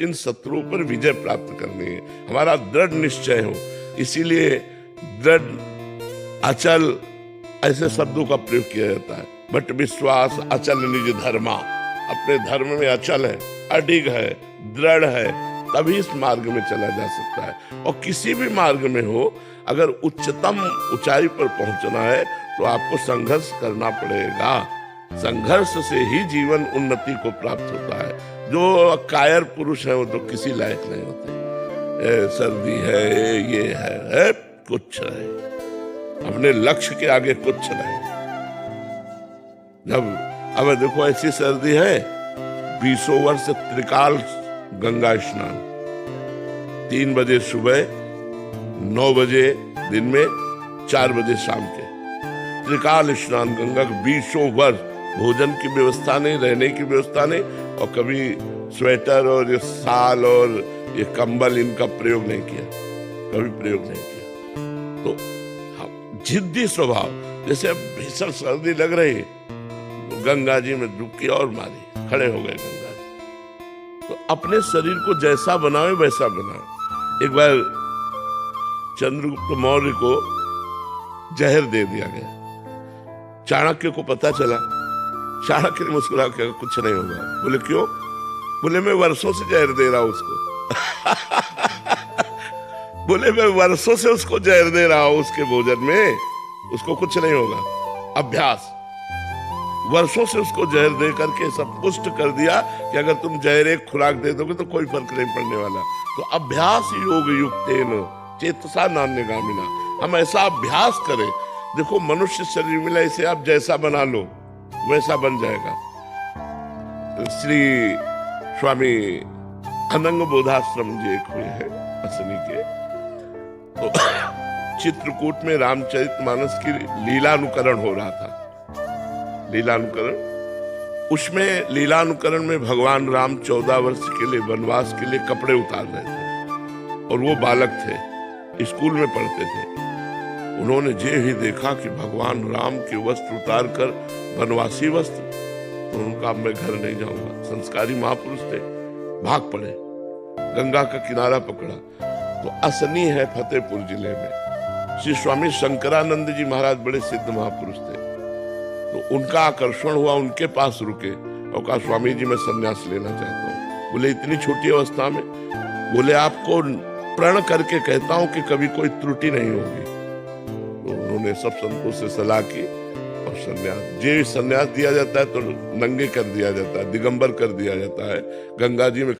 इन शत्रुओं पर विजय प्राप्त करनी है, हमारा दृढ़ निश्चय हो। इसीलिए दृढ़, अचल ऐसे शब्दों का प्रयोग किया जाता है। बट विश्वास अचल निज धर्मा, अपने धर्म में अचल है, अडिग है, दृढ़ है, तभी इस मार्ग में चला जा सकता है। और किसी भी मार्ग में हो, अगर उच्चतम ऊंचाई पर पहुंचना है तो आपको संघर्ष करना पड़ेगा। संघर्ष से ही जीवन उन्नति को प्राप्त होता है। जो कायर पुरुष है वो तो किसी लायक नहीं होते। सर्दी है, ये है, कुछ है, अपने लक्ष्य के आगे कुछ नहीं। जब अब देखो ऐसी सर्दी है, 20 वर्ष त्रिकाल गंगा स्नान, 3 बजे सुबह, 9 बजे दिन में, 4 बजे शाम के, त्रिकाल स्नान गंगा का 20 वर्ष। भोजन की व्यवस्था नहीं, रहने की व्यवस्था नहीं, और कभी स्वेटर और ये शाल और ये कंबल इनका प्रयोग नहीं किया, कभी प्रयोग नहीं किया। तो जिद्दी स्वभाव, जैसे अब भीषण सर्दी लग रही है तो गंगा जी में डुबकी और मारी, खड़े हो गए गंगा जी। तो अपने शरीर को जैसा बनाओ वैसा बनाओ। एक बार चंद्रगुप्त मौर्य को जहर दे दिया गया, चाणक्य को पता चला। चाणक्य ने मुस्कुरा के कुछ नहीं होगा। बोले क्यों? बोले मैं वर्षों से जहर दे रहा हूं उसको। बोले मैं वर्षों से उसको जहर दे रहा हूं, उसके भोजन में, उसको कुछ नहीं होगा। अभ्यास, वर्षों से उसको जहर दे करके सब पुष्ट कर दिया कि अगर तुम जहर एक खुराक दे दोगे तो कोई फर्क नहीं पड़ने वाला। तो अभ्यास योग युक्तेन चेतसा नान्यगामिना, हम ऐसा अभ्यास करें। देखो मनुष्य शरीर मिला, इसे आप जैसा बना लो वैसा बन जाएगा। श्री स्वामी अनंग बोधाश्रम जी एक हुए हैं असनी के, तो चित्रकूट में रामचरितमानस की लीलानुकरण हो रहा था। लीलानुकरण, उसमें लीलानुकरण में भगवान राम 14 वर्ष के लिए वनवास के लिए कपड़े उतार रहे थे, और वो बालक थे, स्कूल में पढ़ते थे। उन्होंने जे ही देखा कि भगवान राम के वस्त्र उतार कर वनवासी वस्त्र, तो उनका मैं घर नहीं जाऊंगा। संस्कारी महापुरुष थे, भाग पड़े, गंगा का किनारा पकड़ा। तो असनी है फतेहपुर जिले में। श्री स्वामी शंकरानंद जी महाराज बड़े सिद्ध महापुरुष थे, तो उनका आकर्षण हुआ, उनके पास रुके और कहा स्वामी जी मैं संन्यास लेना चाहता हूँ। बोले इतनी छोटी अवस्था में? बोले आपको प्रण करके कहता हूँ कि कभी कोई त्रुटि नहीं होगी। तो उन्होंने सब संतों से सलाह की और संन्यास, जे संन्यास दिया जाता है तो नंगे कर दिया जाता है, दिगंबर कर दिया जाता है, गंगा जी में